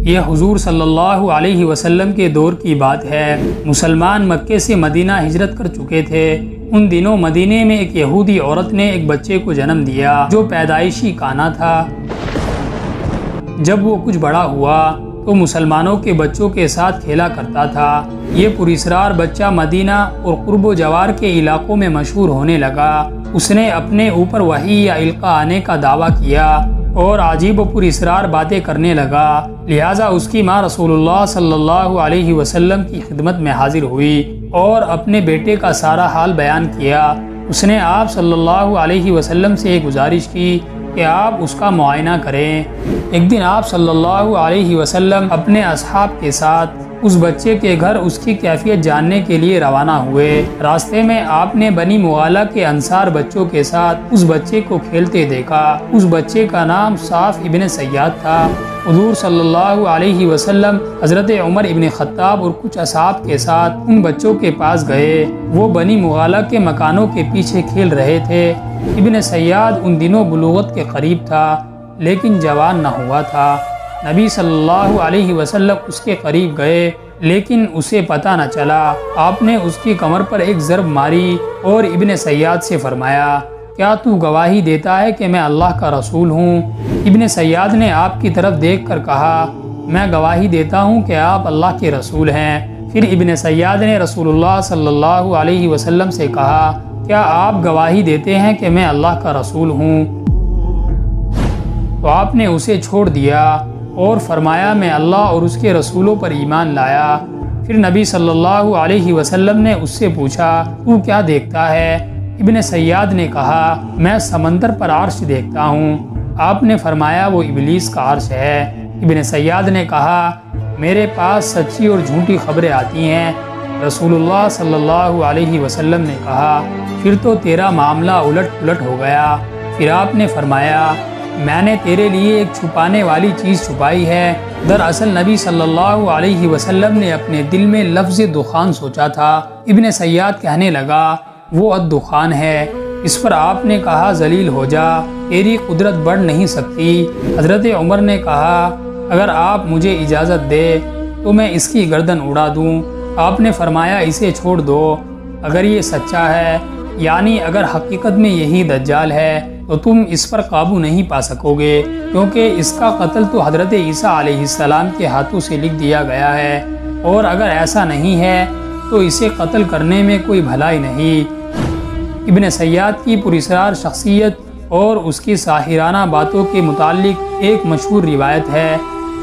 یہ حضور صلی اللہ علیہ وسلم کے دور کی بات ہے۔ مسلمان مکے سے مدینہ ہجرت کر چکے تھے۔ ان دنوں مدینے میں ایک یہودی عورت نے ایک بچے کو جنم دیا جو پیدائشی کانا تھا۔ جب وہ کچھ بڑا ہوا تو مسلمانوں کے بچوں کے ساتھ کھیلا کرتا تھا۔ یہ پراسرار بچہ مدینہ اور قرب و جوار کے علاقوں میں مشہور ہونے لگا۔ اس نے اپنے اوپر وحی یا القاء آنے کا دعویٰ کیا اور عجیب و پراسرار باتیں کرنے لگا۔ لہٰذا اس کی ماں رسول اللہ صلی اللہ علیہ وسلم کی خدمت میں حاضر ہوئی اور اپنے بیٹے کا سارا حال بیان کیا۔ اس نے آپ صلی اللہ علیہ وسلم سے گزارش کی کہ آپ اس کا معائنہ کریں۔ ایک دن آپ صلی اللہ علیہ وسلم اپنے اصحاب کے ساتھ اس بچے کے گھر اس کی کیفیت جاننے کے لیے روانہ ہوئے۔ راستے میں آپ نے بنی مغالہ کے انصار بچوں کے ساتھ اس بچے کو کھیلتے دیکھا۔ اس بچے کا نام صاف ابن سیاد تھا۔ حضور صلی اللہ علیہ وسلم حضرت عمر ابن خطاب اور کچھ اصحاب کے ساتھ ان بچوں کے پاس گئے۔ وہ بنی مغالہ کے مکانوں کے پیچھے کھیل رہے تھے۔ ابن سیاد ان دنوں بلوغت کے قریب تھا لیکن جوان نہ ہوا تھا۔ نبی صلی اللہ علیہ وسلم اس کے قریب گئے لیکن اسے پتہ نہ چلا۔ آپ نے اس کی کمر پر ایک ضرب ماری اور ابن سیاد سے فرمایا، کیا تو گواہی دیتا ہے کہ میں اللہ کا رسول ہوں؟ ابن سیاد نے آپ کی طرف دیکھ کر کہا، میں گواہی دیتا ہوں کہ آپ اللہ کے رسول ہیں۔ پھر ابن سیاد نے رسول اللہ صلی اللہ علیہ وسلم سے کہا، کیا آپ گواہی دیتے ہیں کہ میں اللہ کا رسول ہوں؟ تو آپ نے اسے چھوڑ دیا اور فرمایا، میں اللہ اور اس کے رسولوں پر ایمان لایا۔ پھر نبی صلی اللہ علیہ وسلم نے اس سے پوچھا، تو کیا دیکھتا ہے؟ ابن سیاد نے کہا، میں سمندر پر عرش دیکھتا ہوں۔ آپ نے فرمایا، وہ ابلیس کا عرش ہے۔ ابن سیاد نے کہا، میرے پاس سچی اور جھوٹی خبریں آتی ہیں۔ رسول اللہ صلی اللہ علیہ وسلم نے کہا، پھر تو تیرا معاملہ الٹ پلٹ ہو گیا۔ پھر آپ نے فرمایا، میں نے تیرے لیے ایک چھپانے والی چیز چھپائی ہے۔ دراصل نبی صلی اللہ علیہ وسلم نے اپنے دل میں لفظ دخان سوچا تھا۔ ابن سیاد کہنے لگا، وہ الدخان ہے۔ اس پر آپ نے کہا، ذلیل ہو جا، تیری قدرت بڑھ نہیں سکتی۔ حضرت عمر نے کہا، اگر آپ مجھے اجازت دے تو میں اس کی گردن اڑا دوں۔ آپ نے فرمایا، اسے چھوڑ دو۔ اگر یہ سچا ہے، یعنی اگر حقیقت میں یہی دجال ہے، تو تم اس پر قابو نہیں پا سکو گے، کیونکہ اس کا قتل تو حضرت عیسیٰ علیہ السلام کے ہاتھوں سے لکھ دیا گیا ہے، اور اگر ایسا نہیں ہے تو اسے قتل کرنے میں کوئی بھلائی نہیں۔ ابن سیاد کی پراسرار شخصیت اور اس کی ساحرانہ باتوں کے متعلق ایک مشہور روایت ہے۔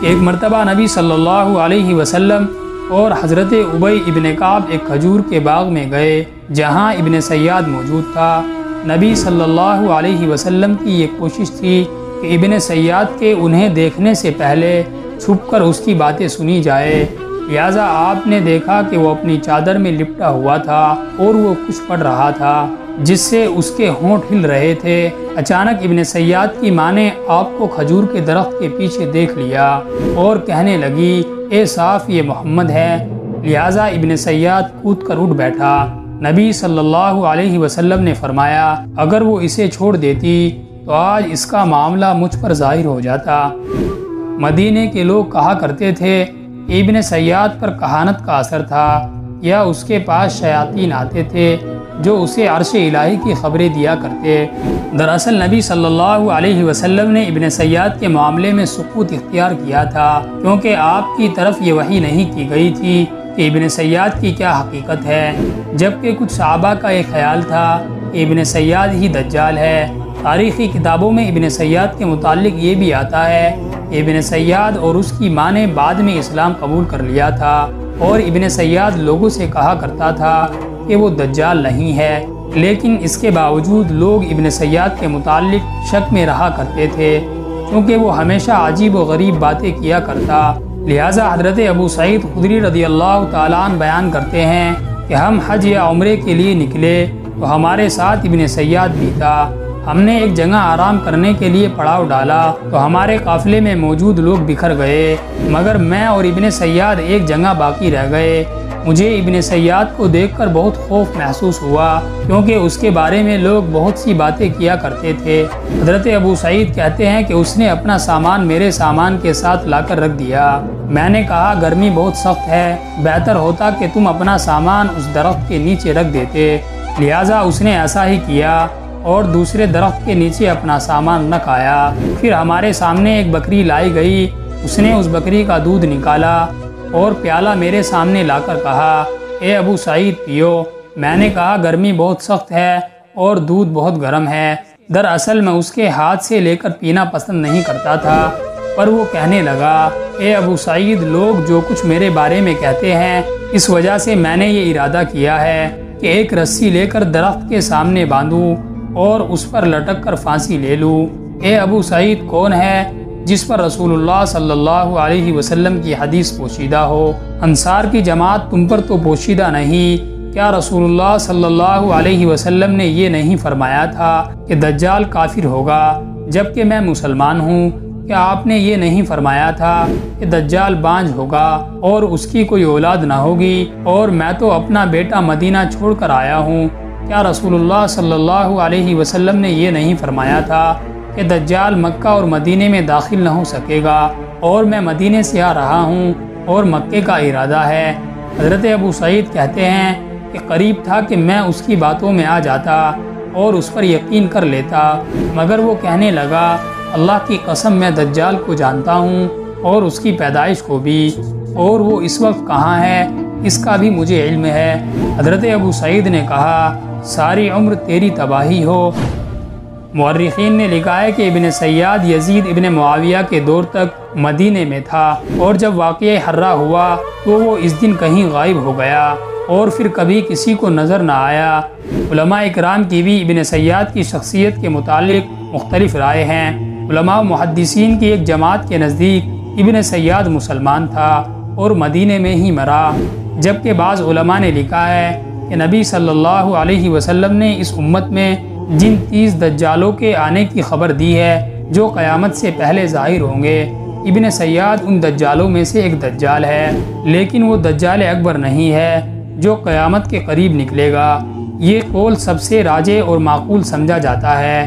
ایک مرتبہ نبی صلی اللہ علیہ وسلم اور حضرت ابی ابن کعب ایک کھجور کے باغ میں گئے جہاں ابن سیاد موجود تھا۔ نبی صلی اللہ علیہ وسلم کی یہ کوشش تھی کہ ابن سیاد کے انہیں دیکھنے سے پہلے چھپ کر اس کی باتیں سنی جائے۔ لہٰذا آپ نے دیکھا کہ وہ اپنی چادر میں لپٹا ہوا تھا اور وہ کچھ پڑھ رہا تھا جس سے اس کے ہونٹ ہل رہے تھے۔ اچانک ابن سیاد کی ماں نے آپ کو کھجور کے درخت کے پیچھے دیکھ لیا اور کہنے لگی، اے صاف، یہ محمد ہے۔ لہٰذا ابن سیاد کود کر اٹھ بیٹھا۔ نبی صلی اللہ علیہ وسلم نے فرمایا، اگر وہ اسے چھوڑ دیتی تو آج اس کا معاملہ مجھ پر ظاہر ہو جاتا۔ مدینے کے لوگ کہا کرتے تھے کہ ابن سیاد پر کہانت کا اثر تھا، یا اس کے پاس شیاطین آتے تھے جو اسے عرش الہی کی خبریں دیا کرتے۔ دراصل نبی صلی اللہ علیہ وسلم نے ابن سیاد کے معاملے میں سکوت اختیار کیا تھا، کیونکہ آپ کی طرف یہ وحی نہیں کی گئی تھی کہ ابن سیاد کی کیا حقیقت ہے، جبکہ کچھ صحابہ کا یہ خیال تھا کہ ابن سیاد ہی دجال ہے۔ تاریخی کتابوں میں ابن سیاد کے متعلق یہ بھی آتا ہے کہ ابن سیاد اور اس کی ماں نے بعد میں اسلام قبول کر لیا تھا، اور ابن سیاد لوگوں سے کہا کرتا تھا کہ وہ دجال نہیں ہے، لیکن اس کے باوجود لوگ ابن سیاد کے متعلق شک میں رہا کرتے تھے، کیونکہ وہ ہمیشہ عجیب و غریب باتیں کیا کرتا۔ لہٰذا حضرت ابو سعید خدری رضی اللہ تعالیٰ عنہ بیان کرتے ہیں کہ ہم حج یا عمرے کے لیے نکلے تو ہمارے ساتھ ابن سیاد بھی تھا۔ ہم نے ایک جگہ آرام کرنے کے لیے پڑاؤ ڈالا تو ہمارے قافلے میں موجود لوگ بکھر گئے، مگر میں اور ابن سیاد ایک جگہ باقی رہ گئے۔ مجھے ابن سیاد کو دیکھ کر بہت خوف محسوس ہوا، کیونکہ اس کے بارے میں لوگ بہت سی باتیں کیا کرتے تھے۔ حضرت ابو سعید کہتے ہیں کہ اس نے اپنا سامان میرے سامان کے ساتھ لا کر رکھ دیا۔ میں نے کہا گرمی بہت سخت ہے، بہتر ہوتا کہ تم اپنا سامان اس درخت کے نیچے رکھ دیتے، لہٰذا اس نے ایسا ہی کیا اور دوسرے درخت کے نیچے اپنا سامان رکھ آیا۔ پھر ہمارے سامنے ایک بکری لائی گئی، اس نے اس بکری کا دودھ نکالا اور پیالہ میرے سامنے لا کر کہا، اے ابو سعید پیو۔ میں نے کہا گرمی بہت سخت ہے اور دودھ بہت گرم ہے۔ دراصل میں اس کے ہاتھ سے لے کر پینا پسند نہیں کرتا تھا، پر وہ کہنے لگا، اے ابو سعید، لوگ جو کچھ میرے بارے میں کہتے ہیں، اس وجہ سے میں نے یہ ارادہ کیا ہے کہ ایک رسی لے کر درخت کے سامنے باندھوں اور اس پر لٹک کر پھانسی لے لوں۔ اے ابو سعید کون ہے جس پر رسول اللہ صلی اللہ علیہ وسلم کی حدیث پوشیدہ ہو؟ انصار کی جماعت تم پر تو پوشیدہ نہیں، کیا رسول اللہ صلی اللہ علیہ وسلم نے یہ نہیں فرمایا تھا کہ دجال کافر ہوگا جبکہ میں مسلمان ہوں؟ کیا آپ نے یہ نہیں فرمایا تھا کہ دجال بانجھ ہوگا اور اس کی کوئی اولاد نہ ہوگی اور میں تو اپنا بیٹا مدینہ چھوڑ کر آیا ہوں؟ کیا رسول اللہ صلی اللہ علیہ وسلم نے یہ نہیں فرمایا تھا کہ دجال مکہ اور مدینے میں داخل نہ ہو سکے گا اور میں مدینے سے آ رہا ہوں اور مکے کا ارادہ ہے؟ حضرت ابو سعید کہتے ہیں کہ قریب تھا کہ میں اس کی باتوں میں آ جاتا اور اس پر یقین کر لیتا، مگر وہ کہنے لگا، اللہ کی قسم میں دجال کو جانتا ہوں اور اس کی پیدائش کو بھی، اور وہ اس وقت کہاں ہے اس کا بھی مجھے علم ہے۔ حضرت ابو سعید نے کہا، ساری عمر تیری تباہی ہو۔ مورخین نے لکھا ہے کہ ابن سیاد یزید ابن معاویہ کے دور تک مدینے میں تھا، اور جب واقعہ حرہ ہوا تو وہ اس دن کہیں غائب ہو گیا اور پھر کبھی کسی کو نظر نہ آیا۔ علماء اکرام کی بھی ابن سیاد کی شخصیت کے متعلق مختلف رائے ہیں۔ علماء و محدثین کی ایک جماعت کے نزدیک ابن سیاد مسلمان تھا اور مدینے میں ہی مرا، جبکہ بعض علماء نے لکھا ہے کہ نبی صلی اللہ علیہ وسلم نے اس امت میں جن 30 دجالوں کے آنے کی خبر دی ہے جو قیامت سے پہلے ظاہر ہوں گے، ابن سیاد ان دجالوں میں سے ایک دجال ہے، لیکن وہ دجال اکبر نہیں ہے جو قیامت کے قریب نکلے گا۔ یہ قول سب سے راجح اور معقول سمجھا جاتا ہے۔